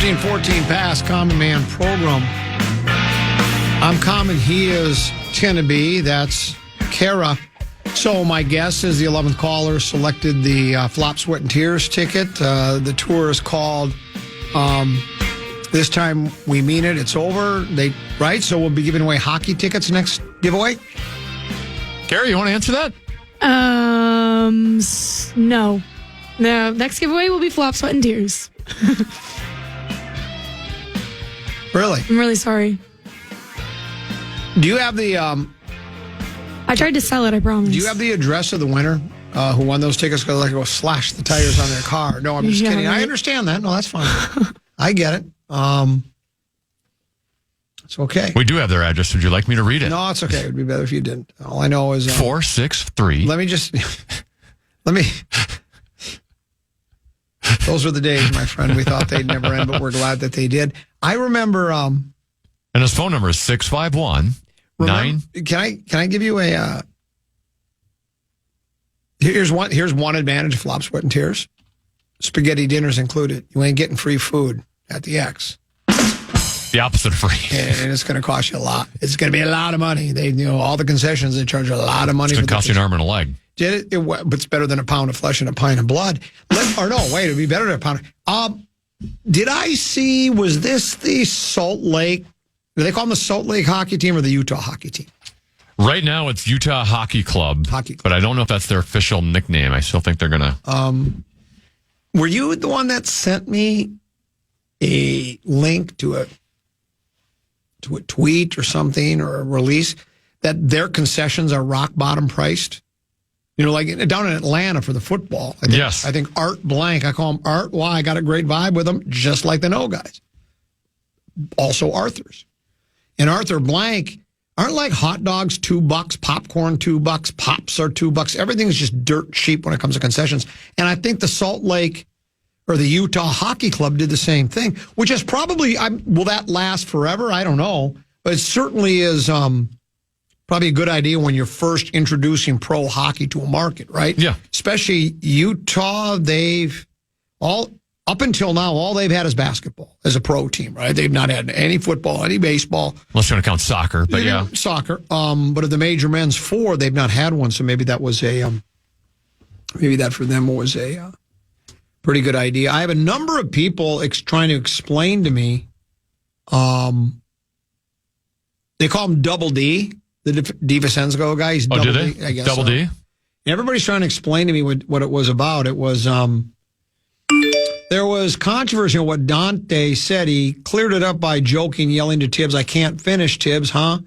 13-14 past Common Man program. I'm Common. He is Tenneby. That's Kara. So my guess is the 11th caller selected the Flop, Sweat, and Tears ticket. The tour is called This Time We Mean It. It's over. Right? So we'll be giving away hockey tickets next giveaway. Kara, you want to answer that? No. No, next giveaway will be Flop, Sweat, and Tears. Really? I'm really sorry. Do you have the... I tried to sell it, I promise. Do you have the address of the winner who won those tickets because they go slash the tires on their car? No, I'm just kidding. Right. I understand that. No, that's fine. I get it. It's okay. We do have their address. Would you like me to read it? No, it's okay. It would be better if you didn't. All I know is... 463. Let me... Those were the days, my friend. We thought they'd never end, but we're glad that they did. I remember... and his phone number is 651... Can I give you a... Here's one advantage of Flop, Sweat, and Tears. Spaghetti dinners included. You ain't getting free food at the X. The opposite of free. And it's going to cost you a lot. It's going to be a lot of money. All the concessions, they charge a lot of money. It's going to cost you an arm and a leg. Did it? But it's better than a pound of flesh and a pint of blood. It'd be better than a pound. Did I see, was this the Salt Lake... Do they call them the Salt Lake hockey team or the Utah hockey team? Right now, it's Utah Hockey Club. But I don't know if that's their official nickname. I still think they're going to... Were you the one that sent me a link to a tweet or something or a release that their concessions are rock bottom priced? You know, like down in Atlanta for the football. Yes. I think Art Blank, I call him Art. Why? I got a great vibe with him, just like the No guys. Also Arthur's. And Arthur Blank aren't like hot dogs $2, popcorn $2, pops are $2. Everything's just dirt cheap when it comes to concessions. And I think the Salt Lake or the Utah Hockey Club did the same thing, which is probably, will that last forever? I don't know. But it certainly is probably a good idea when you're first introducing pro hockey to a market, right? Yeah. Especially Utah, up until now, all they've had is basketball as a pro team, right? They've not had any football, any baseball. Unless you want to count soccer, but yeah. Soccer. But of the major men's four, they've not had one, so maybe that was maybe that for them was a pretty good idea. I have a number of people trying to explain to me, they call him Double D, the DiVincenzo guy. He's Double do they? D, I guess. Double D? And everybody's trying to explain to me what it was about. It was... There was controversy on what Dante said. He cleared it up by joking, yelling to Tibbs, "I can't finish, Tibbs, huh?"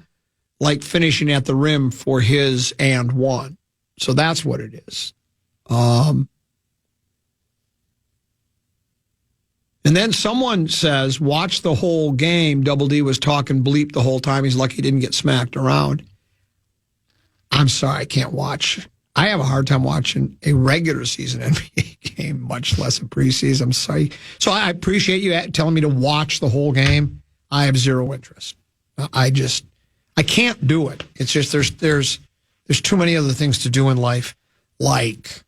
Like finishing at the rim for his and one. So that's what it is. And then someone says, watch the whole game. Double D was talking bleep the whole time. He's lucky he didn't get smacked around. I'm sorry, I can't watch. I have a hard time watching a regular season NBA game, much less a preseason. I'm sorry. So I appreciate you telling me to watch the whole game. I have zero interest. I can't do it. It's just there's too many other things to do in life. Like,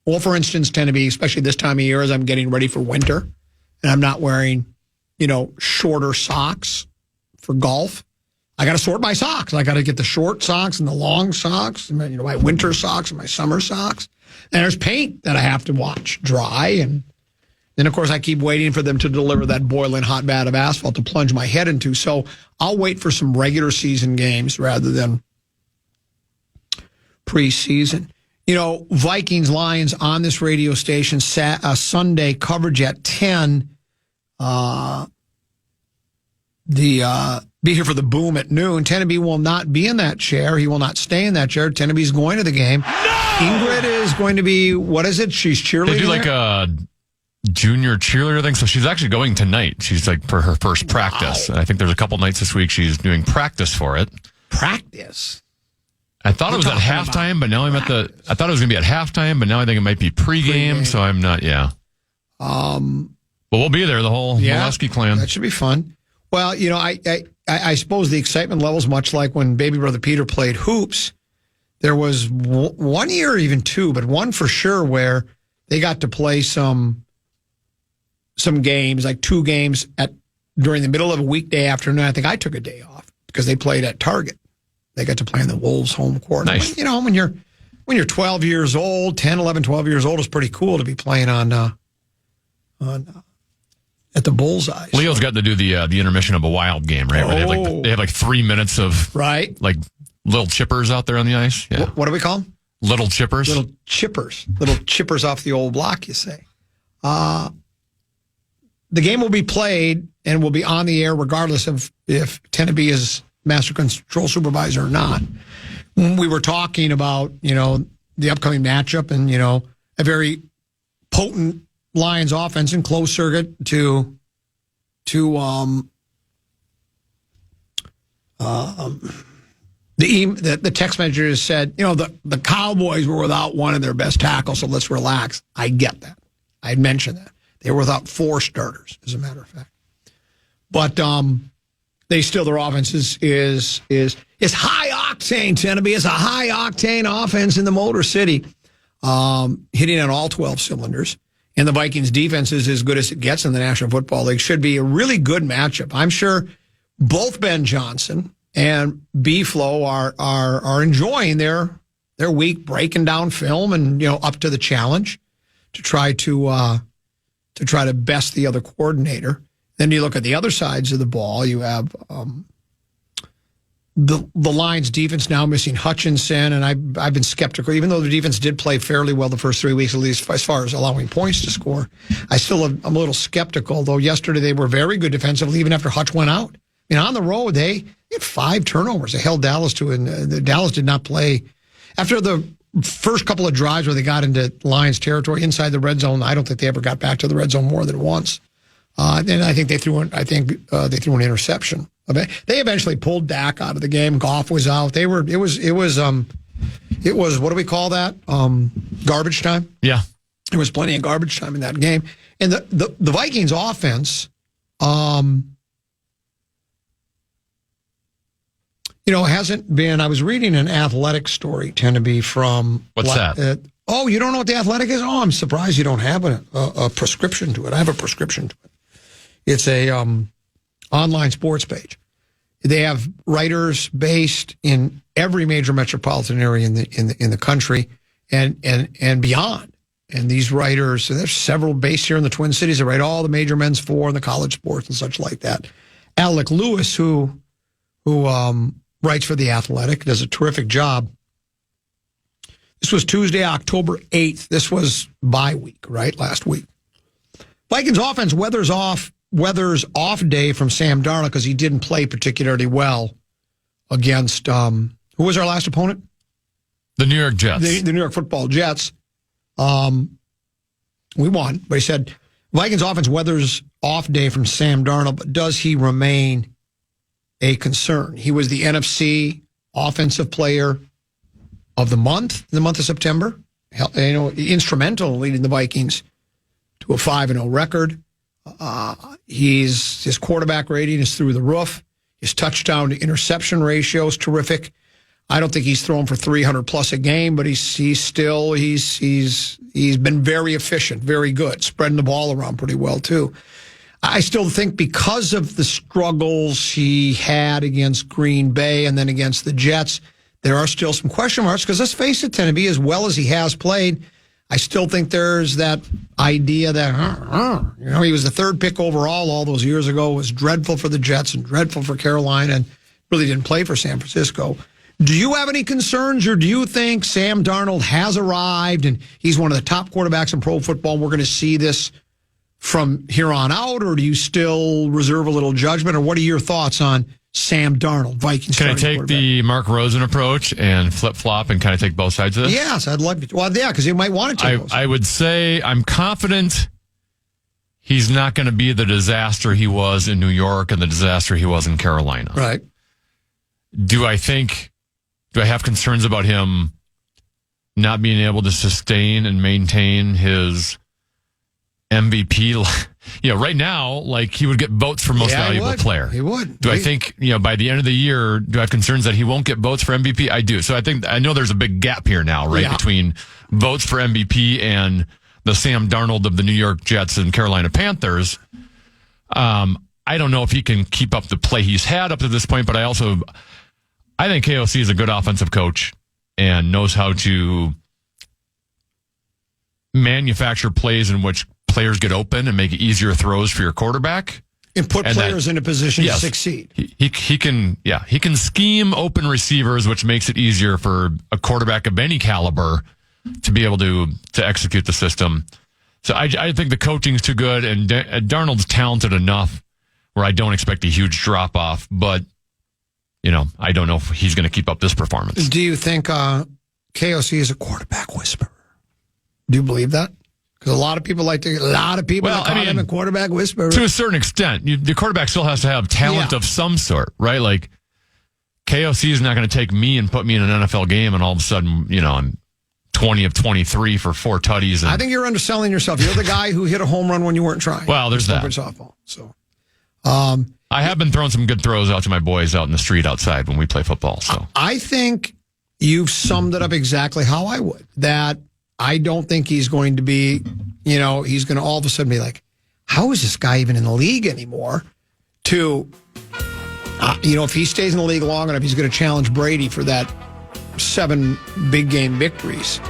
well, for instance, tend to be, especially this time of year as I'm getting ready for winter, and I'm not wearing, shorter socks for golf. I got to sort my socks. I got to get the short socks and the long socks, my winter socks and my summer socks. And there's paint that I have to watch dry. And then, of course, I keep waiting for them to deliver that boiling hot vat of asphalt to plunge my head into. So I'll wait for some regular season games rather than preseason. Vikings, Lions on this radio station, Sunday coverage at 10. Be here for the boom at noon. Tenneby will not be in that chair. He will not stay in that chair. Tenneby's going to the game. No! Ingrid is going to be, what is it? She's cheerleading. They do like a junior cheerleader thing. So she's actually going tonight. She's like for her first practice. And I think there's a couple nights this week she's doing practice for it. Practice? I thought it was at halftime, but now I thought it was going to be at halftime, but now I think it might be pregame. So I'm not, yeah. But we'll be there, the whole Molesky clan. That should be fun. Well, I suppose the excitement level's much like when Baby Brother Peter played hoops. There was one year, or even two, but one for sure, where they got to play some some games, like 2 games during the middle of a weekday afternoon. I think I took a day off because they played at Target. They got to play in the Wolves home court. Nice. You know, when you're 12 years old, 10, 11, 12 years old, it's pretty cool to be playing at the Bullseye. Leo's got to do the intermission of a Wild game, right? Where they have like 3 minutes of like little chippers out there on the ice. Yeah. What do we call them? Little chippers. Little chippers off the old block, you say. The game will be played and will be on the air regardless of if Tennessee is master control supervisor or not. We were talking about, the upcoming matchup and, a very potent Lions offense in close circuit to the text message said, the Cowboys were without one of their best tackles, so let's relax. I get that. I had mentioned that. They were without 4 starters, as a matter of fact. But their offense is high octane. Tennessee is a high octane offense in the Motor City, hitting on all 12 cylinders. And the Vikings defense is as good as it gets in the National Football League. Should be a really good matchup. I'm sure both Ben Johnson and B-Flow are enjoying their week breaking down film and up to the challenge to try to best the other coordinator. Then you look at the other sides of the ball. You have the Lions defense now missing Hutchinson, and I've been skeptical. Even though the defense did play fairly well the first 3 weeks, at least as far as allowing points to score, I'm a little skeptical. Though yesterday they were very good defensively, even after Hutch went out. On the road they had 5 turnovers. They held Dallas to, and Dallas did not play after the first couple of drives where they got into Lions territory inside the red zone. I don't think they ever got back to the red zone more than once. And I think they threw an interception. They eventually pulled Dak out of the game. Goff was out. It was what do we call that? Garbage time. Yeah, there was plenty of garbage time in that game. And the Vikings offense, hasn't been. I was reading an athletic story, Tennessee, from what's that? You don't know what the athletic is? Oh, I'm surprised you don't have a prescription to it. I have a prescription to it. It's a online sports page. They have writers based in every major metropolitan area in the country and beyond. And these writers, and there's several based here in the Twin Cities that write all the major men's sport and the college sports and such like that. Alec Lewis, who writes for The Athletic, does a terrific job. This was Tuesday, October 8th. This was bye week, right? Last week. Vikings offense weathers off day from Sam Darnold because he didn't play particularly well against, who was our last opponent? The New York Jets. The New York Football Jets. We won, but he said Vikings offense weathers off day from Sam Darnold, but does he remain a concern? He was the NFC Offensive Player of the month in the month of September. Instrumental in leading the Vikings to a 5-0 record. His quarterback rating is through the roof. His touchdown to interception ratio is terrific. I don't think he's thrown for 300 plus a game, but he's been very efficient, very good, spreading the ball around pretty well too. I still think because of the struggles he had against Green Bay and then against the Jets, there are still some question marks because let's face it, Tennessee, as well as he has played, I still think there's that idea that, he was the 3rd pick overall all those years ago, was dreadful for the Jets and dreadful for Carolina and really didn't play for San Francisco. Do you have any concerns, or do you think Sam Darnold has arrived and he's one of the top quarterbacks in pro football and we're going to see this from here on out, or do you still reserve a little judgment, or what are your thoughts on Sam Darnold, Vikings? Can I take the Mark Rosen approach and flip-flop and kind of take both sides of this? Yes, I'd love to. Well, yeah, because you might want to take those. I would say I'm confident he's not going to be the disaster he was in New York and the disaster he was in Carolina. Right. Do I have concerns about him not being able to sustain and maintain his MVP? Right now, like, he would get votes for most valuable player. He would. I think, by the end of the year, do I have concerns that he won't get votes for MVP? I do. So I know there's a big gap here now, right? Yeah. Between votes for MVP and the Sam Darnold of the New York Jets and Carolina Panthers. I don't know if he can keep up the play he's had up to this point, but I think KOC is a good offensive coach and knows how to manufacture plays in which players get open and make easier throws for your quarterback. And put players in a position to succeed. He can scheme open receivers, which makes it easier for a quarterback of any caliber to be able to execute the system. So I think the coaching's too good, and Darnold's talented enough where I don't expect a huge drop off, but I don't know if he's going to keep up this performance. Do you think KOC is a quarterback whisperer? Do you believe that? Because a lot of people call him a quarterback whisperer. To a certain extent, the quarterback still has to have talent of some sort, right? Like KOC is not going to take me and put me in an NFL game, and all of a sudden, I'm 20 of 23 for 4 tutties. I think you're underselling yourself. You're the guy who hit a home run when you weren't trying. Well, there's that. Softball. So, I have been throwing some good throws out to my boys out in the street outside when we play football. So I think you've summed it up exactly how I would. That I don't think he's going to be, he's going to all of a sudden be like, how is this guy even in the league anymore? To, if he stays in the league long enough, he's going to challenge Brady for that 7 big game victories.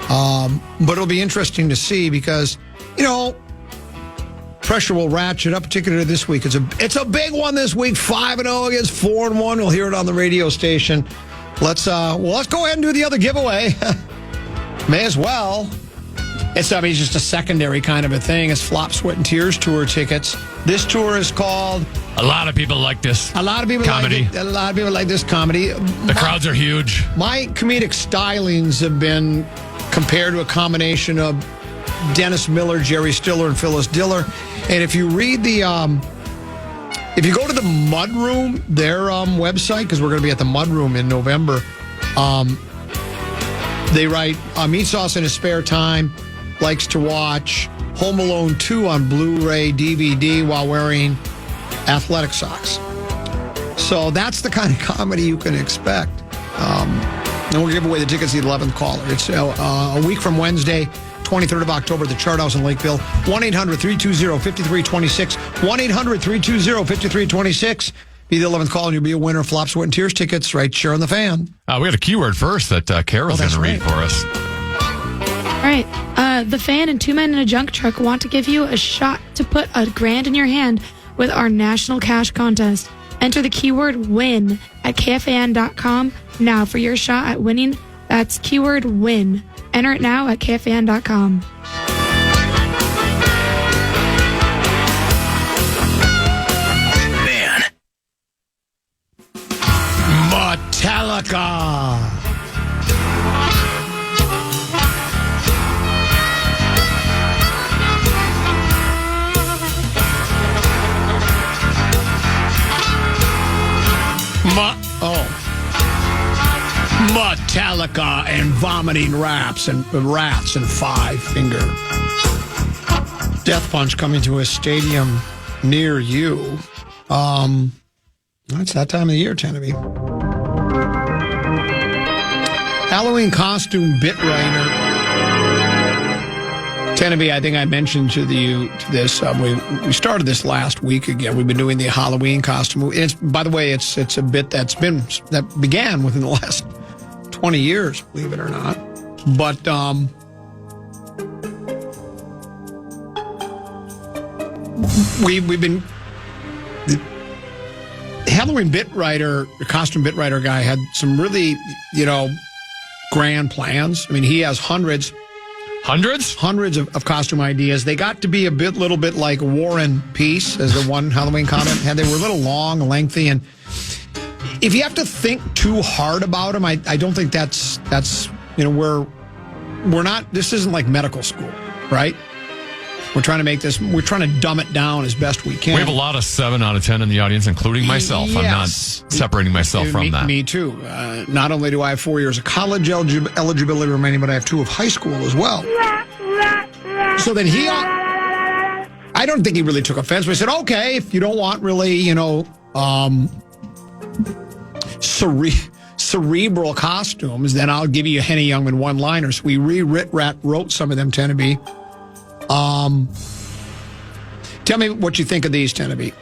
But it'll be interesting to see because, pressure will ratchet up, particularly this week. It's a big one this week. 5-0 against 4-1. We'll hear it on the radio station. Let's go ahead and do the other giveaway. May as well. It's just a secondary kind of a thing. It's Flop, Sweat, and Tears tour tickets. This tour is called... A lot of people like this. A lot of people comedy. like it. A lot of people like this comedy. The crowds are huge. My comedic stylings have been compared to a combination of Dennis Miller, Jerry Stiller, and Phyllis Diller. And if you read if you go to the Mudroom, their website, because we're going to be at the Mudroom in November, they write, meat sauce in his spare time, likes to watch Home Alone 2 on Blu-ray DVD while wearing athletic socks. So that's the kind of comedy you can expect. And we'll give away the tickets to the 11th caller. It's a week from Wednesday, 23rd of October at the Chart House in Lakeville. 1-800-320-5326. 1-800-320-5326. Be the 11th call and you'll be a winner of Flop, Sweat, and Tears tickets right here on the Fan. We got a keyword first that Carol's going to read for us. All right. The Fan and 2 Men in a Junk Truck want to give you a shot to put $1,000 in your hand with our national cash contest. Enter the keyword WIN at KFAN.com now for your shot at winning. That's keyword WIN. Enter it now at KFAN.com. Metallica. Metallica and vomiting rats and 5 Finger. Death Punch coming to a stadium near you. It's that time of the year, Tennessee. Halloween costume bit writer. Tennessee, I think I mentioned to this. We started this last week again. We've been doing the Halloween costume. It's, by the way, it's a bit that began within the last 20 years, believe it or not. But we've been. The Halloween bit writer, the costume bit writer guy had some really, grand plans. I mean, he has hundreds of costume ideas. They got to be a little bit like War and Peace, as the one Halloween comment had. They were a little long, lengthy, and if you have to think too hard about them, I don't think that's we're not. This isn't like medical school, right? We're trying to dumb it down as best we can. We have a lot of 7 out of 10 in the audience, including myself. Yes. I'm not separating myself from that. Me too. Not only do I have 4 years of college eligibility remaining, but I have 2 of high school as well. So then I don't think he really took offense. But he said, okay, if you don't want really, cerebral costumes, then I'll give you Henny Youngman one-liners. We wrote some of them, Tennessee. Tell me what you think of these, Teneby.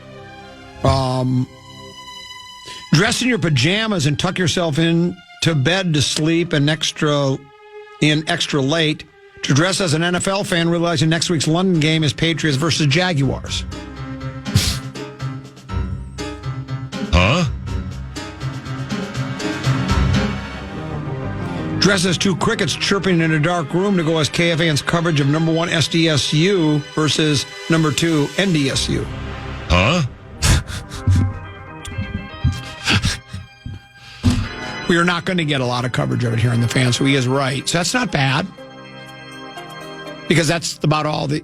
Dress in your pajamas and tuck yourself in to bed to sleep and extra late. To dress as an NFL fan, realizing next week's London game is Patriots versus Jaguars. Huh? Dress as two crickets chirping in a dark room to go as KFAN's coverage of number 1 SDSU versus number 2 NDSU. Huh? We are not going to get a lot of coverage of it here on the Fan, so he is right. So that's not bad. Because that's about all the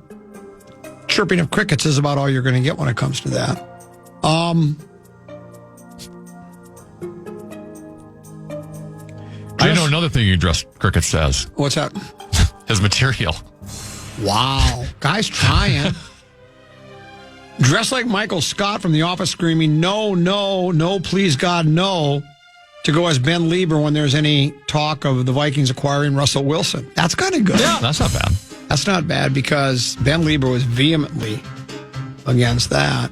chirping of crickets is about all you're going to get when it comes to that. I know another thing you dress crickets as. What's that? His material. Wow. Guy's trying. Dress like Michael Scott from The Office screaming, no, no, no, please God, no, to go as Ben Lieber when there's any talk of the Vikings acquiring Russell Wilson. That's kind of good. Yeah, that's not bad. That's not bad because Ben Lieber was vehemently against that.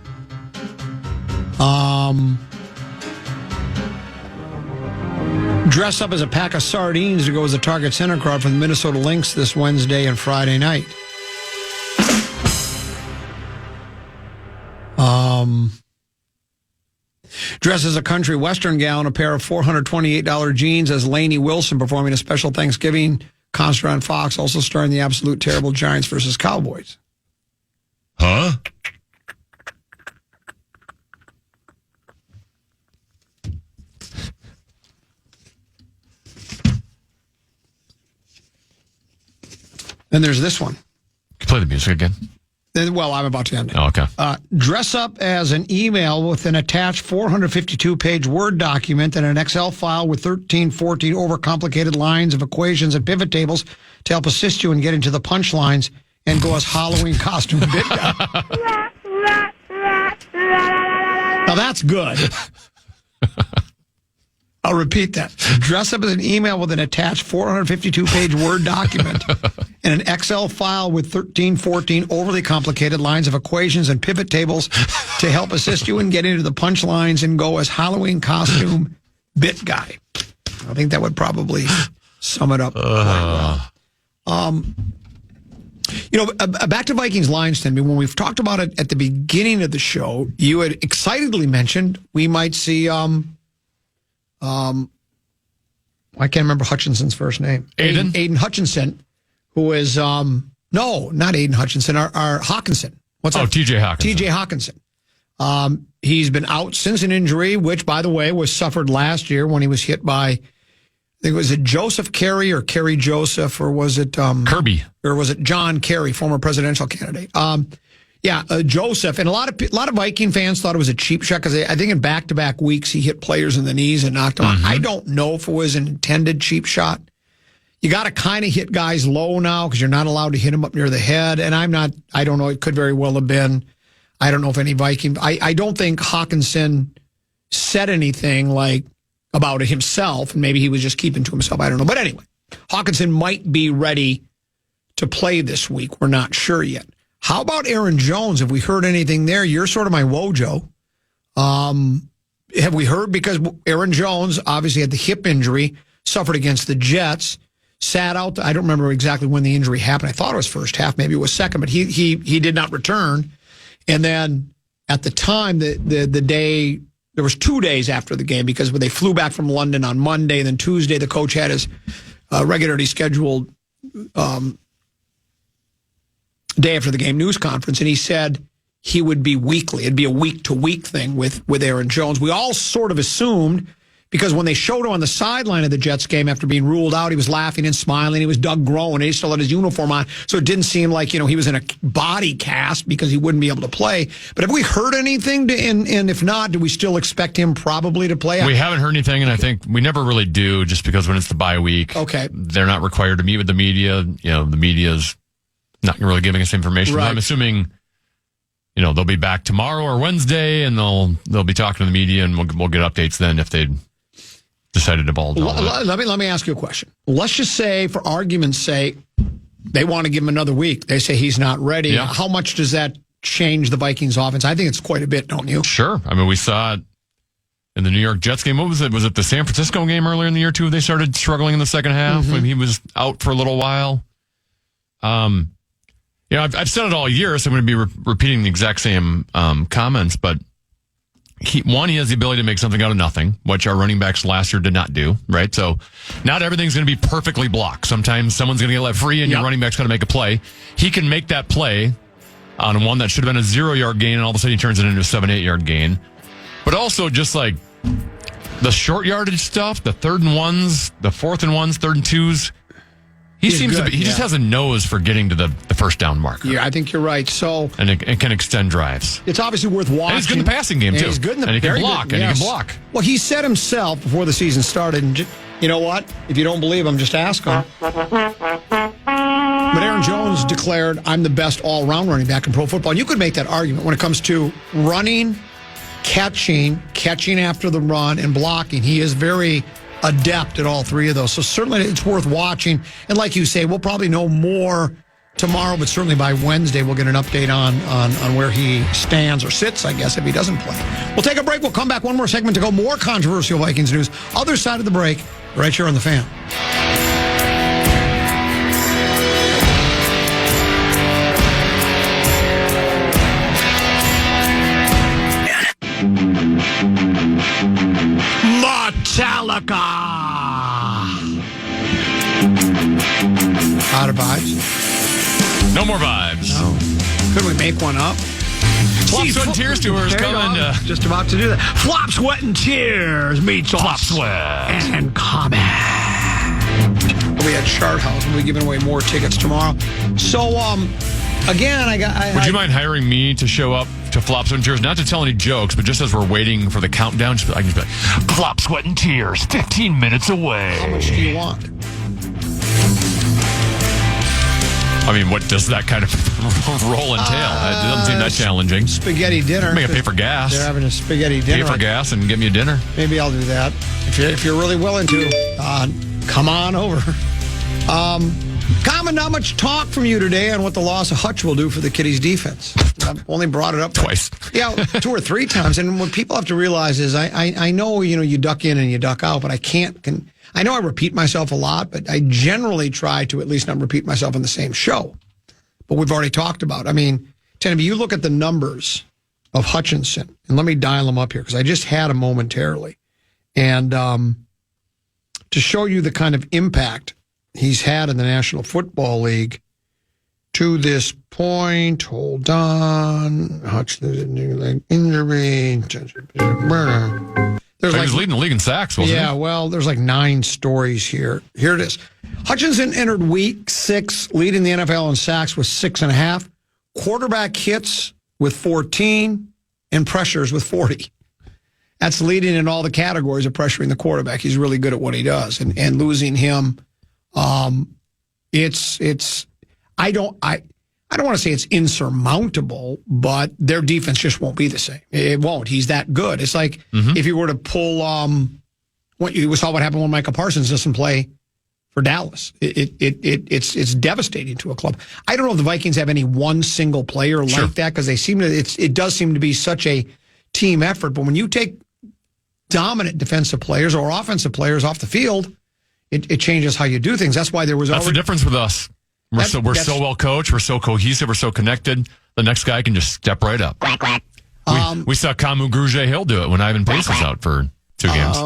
Dress up as a pack of sardines to go as a Target Center crowd for the Minnesota Lynx this Wednesday and Friday night. Dress as a country western gal in a pair of $428 jeans as Lainey Wilson performing a special Thanksgiving concert on Fox, also starring the absolute terrible Giants versus Cowboys. Huh? Then there's this one. Play the music again. Well, I'm about to end it. Oh, okay. Dress up as an email with an attached 452-page Word document and an Excel file with 14 overcomplicated lines of equations and pivot tables to help assist you in getting to the punchlines and go as Halloween costume bit guy. Now that's good. I'll repeat that. Dress up as an email with an attached 452-page Word document and an Excel file with 14 overly complicated lines of equations and pivot tables to help assist you in getting to the punchlines and go as Halloween costume bit guy. I think that would probably sum it up quite well. Back to Vikings lines, Timmy. When we've talked about it at the beginning of the show, you had excitedly mentioned we might see I can't remember Hutchinson's first name. Aiden Hutchinson, who is no, not Aiden Hutchinson, our Hawkinson. What's that? TJ Hawkinson. TJ Hawkinson. He's been out since an injury, which, by the way, was suffered last year when he was hit by, I think, was it Joseph Kerry or Kerry Joseph, or was it Kirby, or was it John Kerry, former presidential candidate? Joseph, and a lot of Viking fans thought it was a cheap shot because I think in back-to-back weeks he hit players in the knees and knocked them out. I don't know if it was an intended cheap shot. You got to kind of hit guys low now because you're not allowed to hit them up near the head. And I don't know, it could very well have been. I don't know if any Viking, I don't think Hawkinson said anything like about it himself, and maybe he was just keeping to himself. I don't know. But anyway, Hawkinson might be ready to play this week. We're not sure yet. How about Aaron Jones? Have we heard anything there? You're sort of my wojo. Have we heard? Because Aaron Jones obviously had the hip injury, suffered against the Jets, sat out. I don't remember exactly when the injury happened. I thought it was first half, maybe it was second, but he did not return. And then at the time, the day, there was 2 days after the game because when they flew back from London on Monday, and then Tuesday the coach had his regularly scheduled day after the game news conference, and he said he would be weekly. It'd be a week-to-week thing with Aaron Jones. We all sort of assumed, because when they showed him on the sideline of the Jets game after being ruled out, he was laughing and smiling. He was Doug Groen, and he still had his uniform on, so it didn't seem like he was in a body cast because he wouldn't be able to play. But have we heard anything? And if not, do we still expect him probably to play? We haven't heard anything, and I think we never really do, just because when it's the bye week, they're not required to meet with the media. The media's not really giving us information. Right. I'm assuming, they'll be back tomorrow or Wednesday, and they'll be talking to the media, and we'll get updates then if they decided to ball. Let me ask you a question. Let's just say, for argument's sake, they want to give him another week. They say he's not ready. Yeah. How much does that change the Vikings offense? I think it's quite a bit, don't you? Sure. I mean, we saw it in the New York Jets game. What was it? Was it the San Francisco game earlier in the year, too? They started struggling in the second half when he was out for a little while. I've said it all year, so I'm going to be repeating the exact same comments, but he has the ability to make something out of nothing, which our running backs last year did not do, right? So not everything's going to be perfectly blocked. Sometimes someone's going to get let free and your running back's going to make a play. He can make that play on one that should have been a 0-yard gain, and all of a sudden he turns it into a 7-8 gain. But also just like the short yardage stuff, the 3rd and 1s, the 4th and 1s, 3rd and 2s. He just has a nose for getting to the first down marker. Yeah, I think you're right. So and it can extend drives. It's obviously worth watching. And he's good in the passing game, too. He's good in the and he can block. Good, yes. And he can block. Well, he said himself before the season started, and you know what? If you don't believe him, just ask him. But Aaron Jones declared, I'm the best all-round running back in pro football. And you could make that argument when it comes to running, catching after the run, and blocking. He is very adept at all three of those. So certainly it's worth watching. And like you say, we'll probably know more tomorrow, but certainly by Wednesday we'll get an update on where he stands or sits, I guess, if he doesn't play. We'll take a break. We'll come back. One more segment to go. More controversial Vikings news. Other side of the break, right here on The Fan. Metallica. Out of vibes. No more vibes. No. Could we make one up? Flop, Sweat, and Tears tour is coming. Just about to do that. Flop, Sweat, and Tears meets Flop, Sweat, and Comment. We had Chart House. We'll be giving away more tickets tomorrow. So, again, Would you mind hiring me to show up to Flop, Sweat, and Tears? Not to tell any jokes, but just as we're waiting for the countdown, I can just be like, Flop, Sweat, and Tears, 15 minutes away. How much do you want? I mean, what does that kind of role entail? It doesn't seem that challenging. Spaghetti dinner. Make a pay for gas. They're having a spaghetti dinner. Pay for gas and get me a dinner. Maybe I'll do that. If you're really willing to, come on over. Common, not much talk from you today on what the loss of Hutch will do for the Kitties defense. I've only brought it up twice. Yeah, 2 or 3 times. And what people have to realize is I know, you duck in and you duck out, but I know I repeat myself a lot, but I generally try to at least not repeat myself in the same show. But we've already talked about. I mean, Tenneby, you look at the numbers of Hutchinson, and let me dial them up here because I just had them momentarily. And to show you the kind of impact he's had in the National Football League to this point, hold on, Hutchinson injury. He was leading the league in sacks, wasn't he? Yeah, well, there's like 9 stories here. Here it is. Hutchinson entered week 6, leading the NFL in sacks with 6.5, quarterback hits with 14, and pressures with 40. That's leading in all the categories of pressuring the quarterback. He's really good at what he does. And losing him, I don't want to say it's insurmountable, but their defense just won't be the same. It won't. He's that good. It's like if you were to pull we saw what happened when Micah Parsons doesn't play for Dallas. It's devastating to a club. I don't know if the Vikings have any one single player like that because it does seem to be such a team effort. But when you take dominant defensive players or offensive players off the field, it changes how you do things. That's why that's the difference with us. We're so well coached. We're so cohesive. We're so connected. The next guy can just step right up. We saw Kamu Grugier-Hill do it when Ivan Pace was out for 2 games.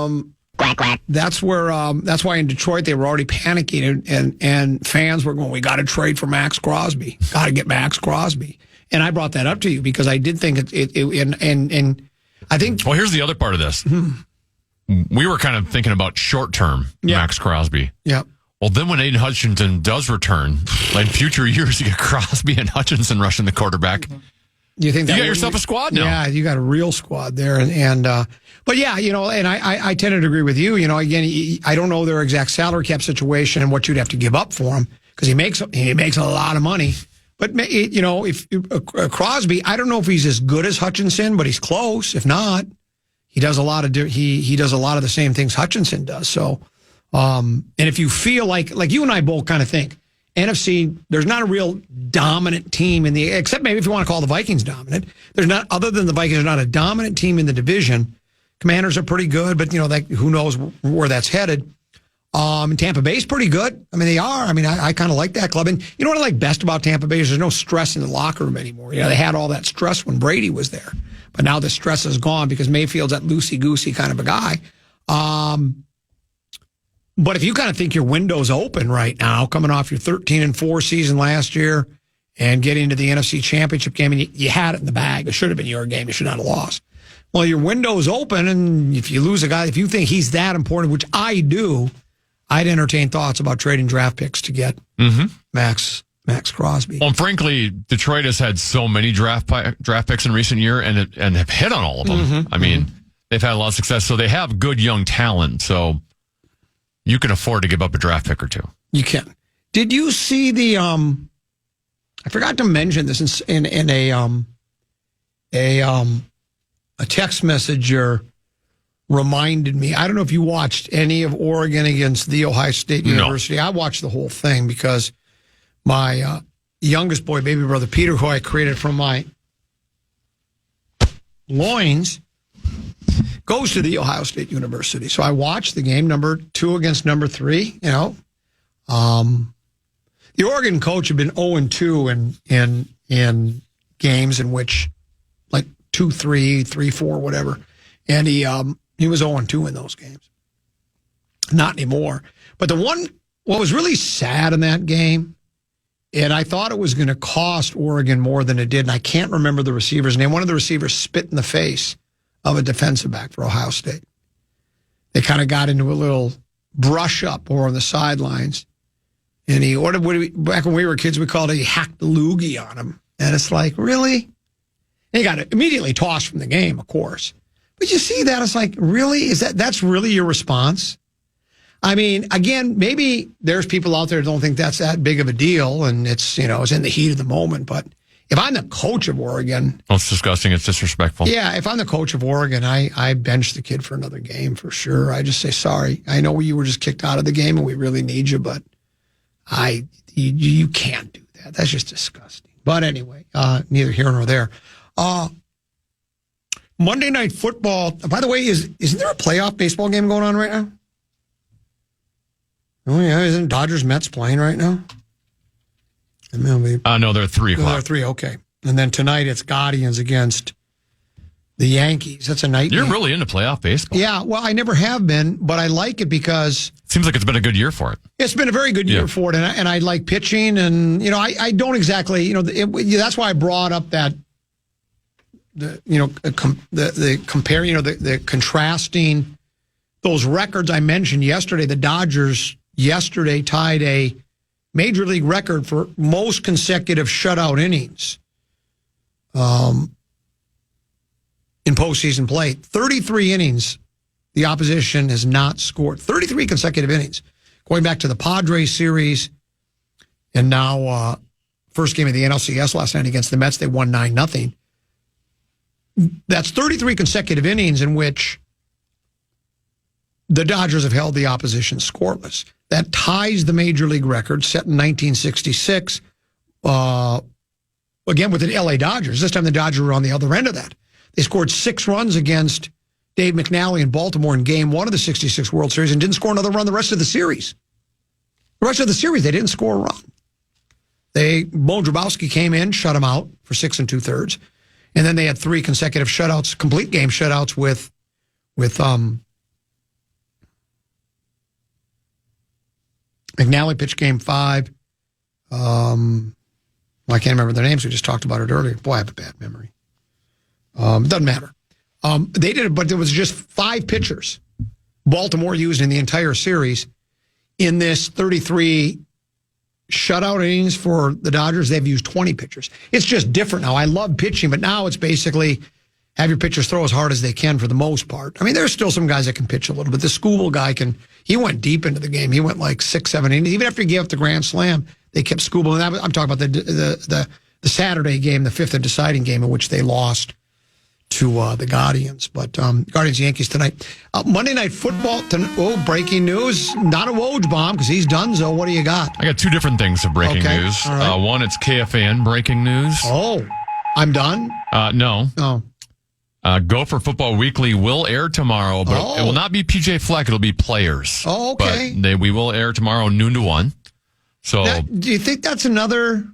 That's why in Detroit they were already panicking and fans were going, we got to trade for Max Crosby. Got to get Max Crosby. And I brought that up to you because I did think and I think. Well, here's the other part of this. We were kind of thinking about short term Max Crosby. Yeah. Well, then when Aiden Hutchinson does return, like in future years, you get Crosby and Hutchinson rushing the quarterback. You think that you got yourself a squad now? Yeah, you got a real squad there, but yeah, and I tended to agree with you. Again, I don't know their exact salary cap situation and what you'd have to give up for him because he makes a lot of money. But if Crosby, I don't know if he's as good as Hutchinson, but he's close. If not, he does a lot of he does a lot of the same things Hutchinson does. So. And if you feel like you and I both kind of think NFC, there's not a real dominant team except maybe if you want to call the Vikings dominant. There's not, other than the Vikings, there's not a dominant team in the division. Commanders are pretty good, but who knows where that's headed. Tampa Bay's pretty good. I mean, they are. I mean, I kind of like that club. And you know what I like best about Tampa Bay is there's no stress in the locker room anymore. They had all that stress when Brady was there, but now the stress is gone because Mayfield's that loosey-goosey kind of a guy. But if you kind of think your window's open right now, coming off your 13-4 season last year and getting into the NFC Championship game, and you had it in the bag. It should have been your game. You should not have lost. Well, your window's open, and if you lose a guy, if you think he's that important, which I do, I'd entertain thoughts about trading draft picks to get Max Crosby. Well, frankly, Detroit has had so many draft picks in recent year and have hit on all of them. I mean, they've had a lot of success, so they have good young talent. So you can afford to give up a draft pick or two. You can. Did you see the? I forgot to mention this in a text messenger reminded me. I don't know if you watched any of Oregon against the Ohio State University. No. I watched the whole thing because my youngest boy, baby brother Peter, who I created from my loins, goes to the Ohio State University. So I watched the game, number 2 against number 3. The Oregon coach had been 0-2 in games in which, like 2-3, 3-4, whatever, and he was 0-2 in those games. Not anymore. But what was really sad in that game, and I thought it was going to cost Oregon more than it did, and I can't remember the receiver's name. One of the receivers spit in the face of a defensive back for Ohio State. They kind of got into a little brush up or on the sidelines. And back when we were kids, we called it, he hacked the loogie on him. And it's like, really? And he got immediately tossed from the game, of course. But you see that, it's like, really? That's really your response? I mean, again, maybe there's people out there who don't think that's that big of a deal, and it's in the heat of the moment, but if I'm the coach of Oregon... Well, it's disgusting. It's disrespectful. Yeah, if I'm the coach of Oregon, I bench the kid for another game for sure. I just say, sorry, I know you were just kicked out of the game and we really need you, but you can't do that. That's just disgusting. But anyway, neither here nor there. Monday Night Football, by the way, isn't there a playoff baseball game going on right now? Oh, yeah, isn't Dodgers-Mets playing right now? No, they're at 3 o'clock. They're 3, okay. And then tonight it's Guardians against the Yankees. That's a night You're game. really into playoff baseball. Yeah, well, I never have been, but I like it because... Seems like it's been a good year for it. It's been a very good year for it, and I like pitching, and, I don't exactly, that's why I brought up that, the contrasting those records I mentioned yesterday. The Dodgers yesterday tied a Major League record for most consecutive shutout innings in postseason play. 33 innings the opposition has not scored. 33 consecutive innings. Going back to the Padres series, and now first game of the NLCS last night against the Mets, they won 9-0. That's 33 consecutive innings in which the Dodgers have held the opposition scoreless. That ties the Major League record set in 1966, again with the LA Dodgers. This time the Dodgers were on the other end of that. They scored 6 runs against Dave McNally in Baltimore in Game 1 of the 66 World Series and didn't score another run the rest of the series. The rest of the series, they didn't score a run. Bo Drabowski came in, shut them out for 6 2/3, and then they had 3 consecutive shutouts, complete game shutouts with McNally pitched Game 5. I can't remember their names. We just talked about it earlier. Boy, I have a bad memory. It doesn't matter. They did it, but there was just 5 pitchers Baltimore used in the entire series. In this 33 shutout innings for the Dodgers, they've used 20 pitchers. It's just different now. I love pitching, but now it's basically have your pitchers throw as hard as they can for the most part. I mean, there's still some guys that can pitch a little bit. The Skubal guy he went deep into the game. He went like 6, 7 innings. Even after he gave up the grand slam, they kept Skubal. And I'm talking about the Saturday game, the 5th and deciding game in which they lost the Guardians. But Guardians Yankees tonight. Monday Night Football. Breaking news. Not a Woj bomb because he's donezo. What do you got? I got two different things of breaking news. All right. One, it's KFAN breaking news. Oh, I'm done? No. Oh. Gopher Football Weekly will air tomorrow, but it will not be PJ Fleck. It'll be players. Oh, okay. But we will air tomorrow noon to 1. So, do you think that's another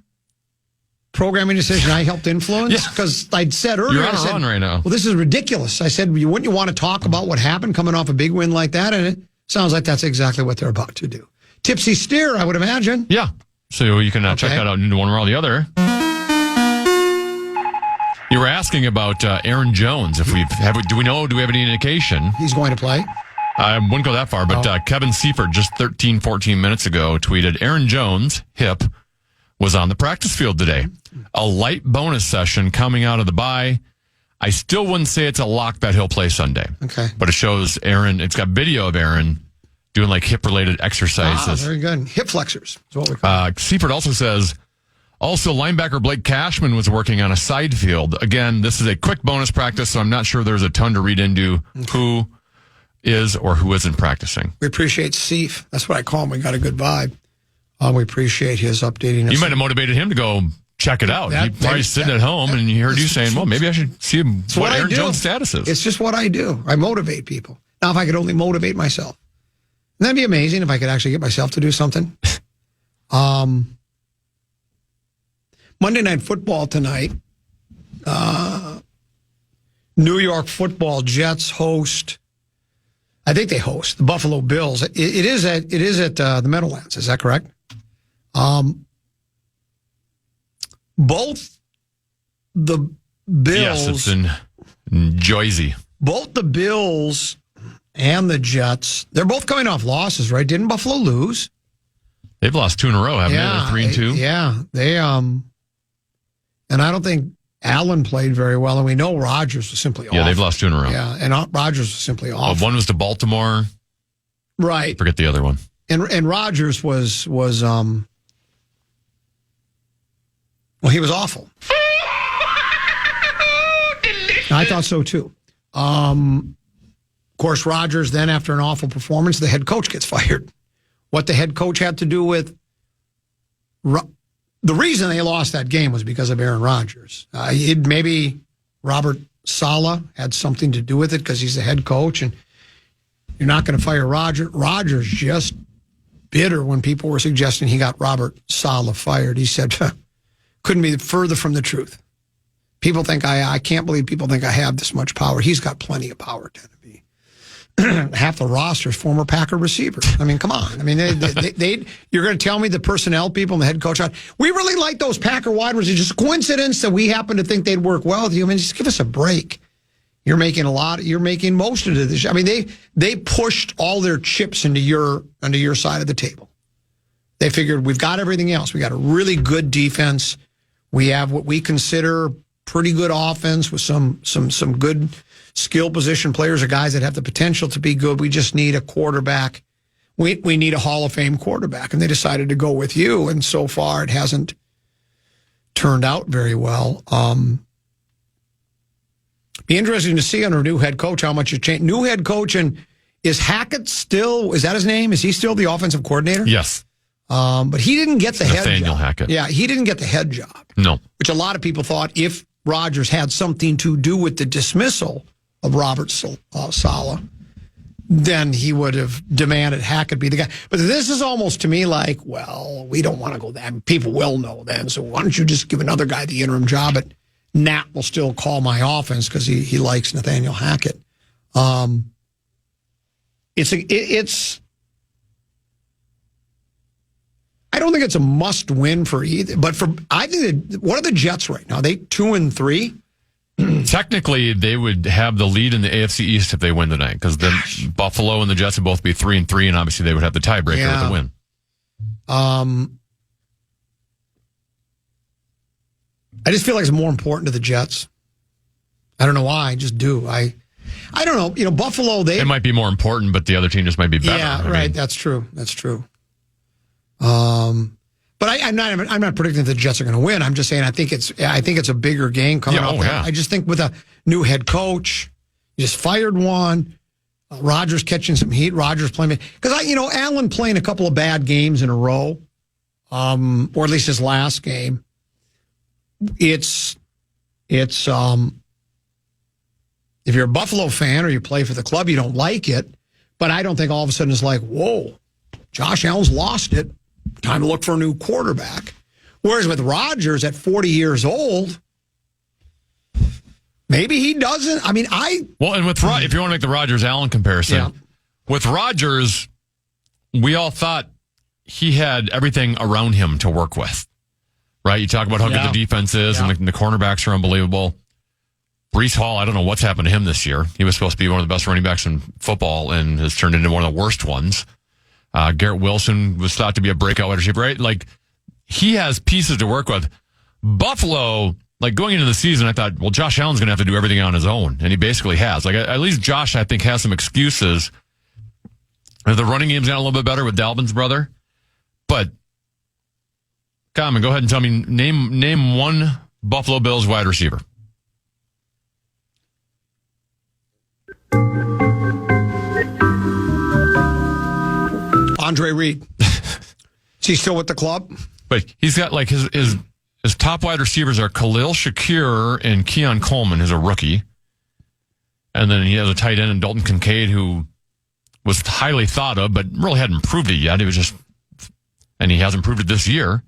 programming decision I helped influence? Yeah. Because I'd said earlier, you're on a run right now. Well, this is ridiculous. I said, wouldn't you want to talk about what happened coming off a big win like that? And it sounds like that's exactly what they're about to do. Tipsy Steer, I would imagine. Yeah. So you can check that out noon to 1 or all the other. You were asking about Aaron Jones. Do we have any indication? He's going to play. I wouldn't go that far, but Kevin Seifert just 14 minutes ago tweeted, Aaron Jones, hip, was on the practice field today. A light bonus session coming out of the bye. I still wouldn't say it's a lock that he'll play Sunday. Okay. But it shows Aaron, it's got video of Aaron doing like hip-related exercises. Very good. Hip flexors is what we call it. Seifert also says, also linebacker Blake Cashman was working on a side field. Again, this is a quick bonus practice, so I'm not sure there's a ton to read into who is or who isn't practicing. We appreciate Seif. That's what I call him. We got a good vibe. We appreciate his updating us. You might have motivated him to go check it out. He's probably sitting at home and he heard you saying, well, maybe I should see what Aaron Jones' status is. It's just what I do. I motivate people. Now, if I could only motivate myself, that'd be amazing if I could actually get myself to do something. Monday Night Football tonight. New York Football Jets host. I think they host the Buffalo Bills. It is at the Meadowlands. Is that correct? Both the Bills. Yes, it's in Jersey. Both the Bills and the Jets. They're both coming off losses, right? Didn't Buffalo lose? They've lost 2 in a row, haven't they? They're 3-2. Yeah, they and I don't think Allen played very well, and we know Rodgers was simply awful. Yeah, they've lost 2 in a row. Yeah, and Rodgers was simply awful. One was to Baltimore. Right. I forget the other one. And Rodgers was he was awful. I thought so too. Of course, Rodgers then, after an awful performance, the head coach gets fired. What the head coach had to do with the reason they lost that game was because of Aaron Rodgers. Maybe Robert Saleh had something to do with it because he's the head coach, and you're not going to fire Rodgers. Rodgers just bitter when people were suggesting he got Robert Saleh fired. He said, couldn't be further from the truth. People think I can't believe people think I have this much power. He's got plenty of power, to be. Half the roster is former Packer receivers. I mean, come on. I mean, you're going to tell me the personnel people and the head coach, we really like those Packer wide receivers. It's just a coincidence that we happen to think they'd work well with you. I mean, just give us a break. You're making most of this. I mean, they pushed all their chips into your side of the table. They figured we've got everything else. We got a really good defense. We have what we consider pretty good offense with some good skill position players or guys that have the potential to be good. We just need a quarterback. We need a Hall of Fame quarterback, and they decided to go with you. And so far, it hasn't turned out very well. Be interesting to see under a new head coach how much it changed. New head coach, and is Hackett still? Is that his name? Is he still the offensive coordinator? Yes. But he didn't get the head job. Nathaniel Hackett. Yeah, he didn't get the head job. No. Which a lot of people thought if Rodgers had something to do with the dismissal of Robert Saleh, then he would have demanded Hackett be the guy. But this is almost to me like, well, we don't want to go that. People will know then. So why don't you just give another guy the interim job? But Nat will still call my offense because he likes Nathaniel Hackett. It's. I don't think it's a must win for either, but I think that what are the Jets right now? Are they 2-3? Technically, they would have the lead in the AFC East if they win tonight, because then Buffalo and the Jets would both be 3-3, and obviously they would have the tiebreaker with the win. I just feel like it's more important to the Jets. I don't know why. I just do. I don't know. You know, Buffalo. It might be more important, but the other team just might be better. Yeah, right. That's true. That's true. But I'm not predicting that the Jets are going to win. I'm just saying I think it's a bigger game coming up. Yeah. I just think with a new head coach. You just fired one. Rodgers catching some heat. Rodgers playing because Allen playing a couple of bad games in a row, or at least his last game. It's if you're a Buffalo fan or you play for the club, you don't like it. But I don't think all of a sudden it's like, whoa, Josh Allen's lost it. Time to look for a new quarterback. Whereas with Rodgers at 40 years old, maybe he doesn't. I mean, Well, and with if you want to make the Rodgers-Allen comparison, with Rodgers, we all thought he had everything around him to work with, right? You talk about how good the defense is, and the cornerbacks are unbelievable. Breece Hall, I don't know what's happened to him this year. He was supposed to be one of the best running backs in football and has turned into one of the worst ones. Garrett Wilson was thought to be a breakout wide receiver, right? Like, he has pieces to work with. Buffalo, like, going into the season, I thought, well, Josh Allen's going to have to do everything on his own, and he basically has. Like, at least Josh, I think, has some excuses. The running game's gotten a little bit better with Dalvin's brother, but come on, go ahead and tell me, name one Buffalo Bills wide receiver. Andre Reed. Is he still with the club? But he's got like his top wide receivers are Khalil Shakir and Keon Coleman, who's a rookie. And then he has a tight end in Dalton Kincaid, who was highly thought of, but really hadn't proved it yet. And he hasn't proved it this year.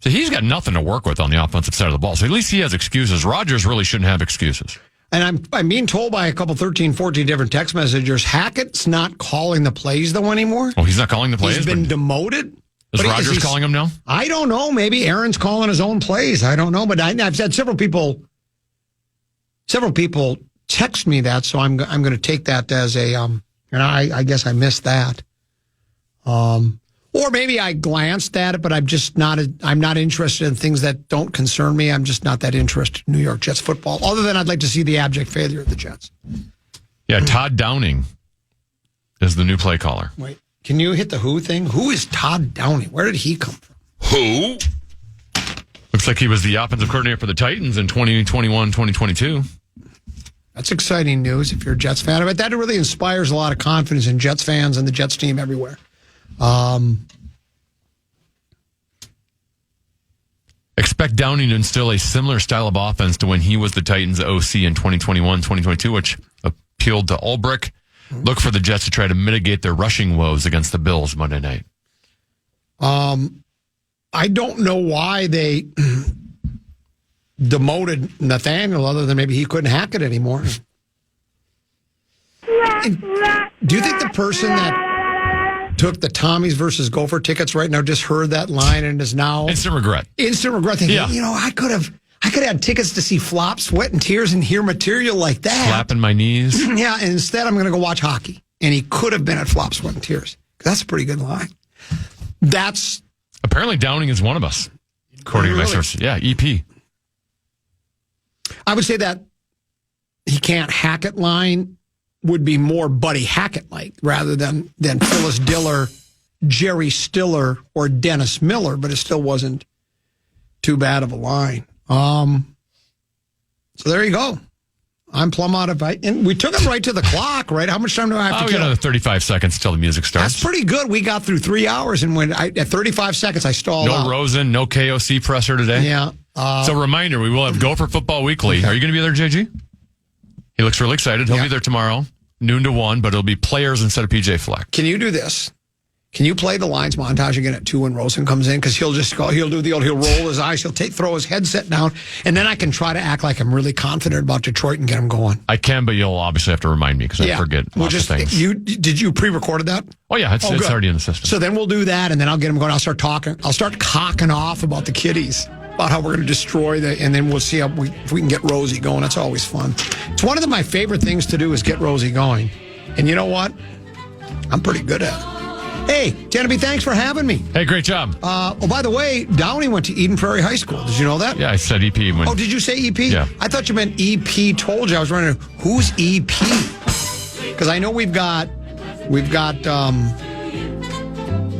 So he's got nothing to work with on the offensive side of the ball. So at least he has excuses. Rodgers really shouldn't have excuses. And I'm being told by a couple 13, 14 different text messengers, Hackett's not calling the plays, though, anymore. Oh, he's not calling the plays? He's been demoted. Is Rodgers calling him now? I don't know. Maybe Aaron's calling his own plays. I don't know. But I've had several people text me that, so I'm going to take that as a, and I guess I missed that. Or maybe I glanced at it, but I'm not interested in things that don't concern me. I'm just not that interested in New York Jets football, other than I'd like to see the abject failure of the Jets. Yeah, Todd Downing is the new play caller. Wait, can you hit the who thing? Who is Todd Downing? Where did he come from? Who? Looks like he was the offensive coordinator for the Titans in 2021, 2022. That's exciting news if you're a Jets fan. But that really inspires a lot of confidence in Jets fans and the Jets team everywhere. Expect Downing to instill a similar style of offense to when he was the Titans OC in 2021, 2022, which appealed to Ulbrich. Look for the Jets to try to mitigate their rushing woes against the Bills Monday night. I don't know why they demoted Nathaniel, other than maybe he couldn't hack it anymore. And do you think the person that took the Tommies versus Gopher tickets right now just heard that line and is now instant regret thinking, I could have had tickets to see Flop, Sweat and Tears and hear material like that, slapping my knees. Yeah, and instead I'm going to go watch hockey, and he could have been at Flop, Sweat and Tears. That's a pretty good line. That's apparently Downing is one of us, according to my sources. Yeah, EP. I would say that he can't hack it line would be more Buddy Hackett-like rather than Phyllis Diller, Jerry Stiller, or Dennis Miller, but it still wasn't too bad of a line. So there you go. I'm plumb out of it. And we took it right to the clock, right? How much time do I have to kill? We got another 35 seconds till the music starts. That's pretty good. We got through 3 hours, and at 35 seconds, I stalled out. No Rosen, no KOC presser today. Yeah. So reminder, we will have Gopher Football Weekly. Okay. Are you going to be there, JG? He looks really excited. He'll be there tomorrow, noon to 1, but it'll be players instead of PJ Fleck. Can you do this? Can you play the lines montage again at 2 when Rosen comes in? Because he'll do the old, he'll roll his eyes, throw his headset down, and then I can try to act like I'm really confident about Detroit and get him going. I can, but you'll obviously have to remind me because I forget lots of things. Did you pre-recorded that? Oh, yeah, it's already in the system. So then we'll do that, and then I'll get him going. I'll start talking. I'll start cocking off about the kiddies, about how we're going to destroy and then we'll see if we can get Rosie going. That's always fun. It's one of my favorite things to do is get Rosie going. And you know what? I'm pretty good at it. Hey, Genevieve, thanks for having me. Hey, great job. By the way, Downey went to Eden Prairie High School. Did you know that? Yeah, I said EP. Oh, did you say EP? Yeah. I thought you meant EP told you. I was wondering, who's EP? Because I know we got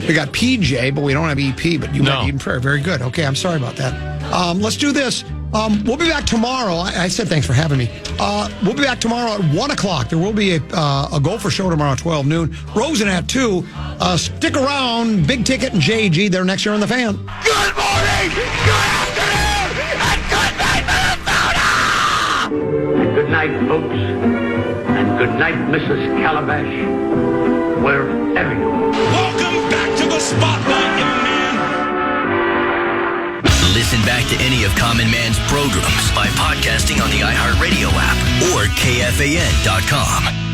PJ, but we don't have EP, but you got Eden Prairie. Very good. Okay, I'm sorry about that. Let's do this. We'll be back tomorrow. I said thanks for having me. We'll be back tomorrow at 1 o'clock. There will be a Gopher show tomorrow at 12 noon. Rosen at 2. Stick around. Big Ticket and JG. They're next year on The Fan. Good morning, good afternoon, and good night, Minnesota! And good night, folks. And good night, Mrs. Calabash. Wherever you are. Welcome back to the spotlight, young man. Listen back to any of Common Man's programs by podcasting on the iHeartRadio app or KFAN.com.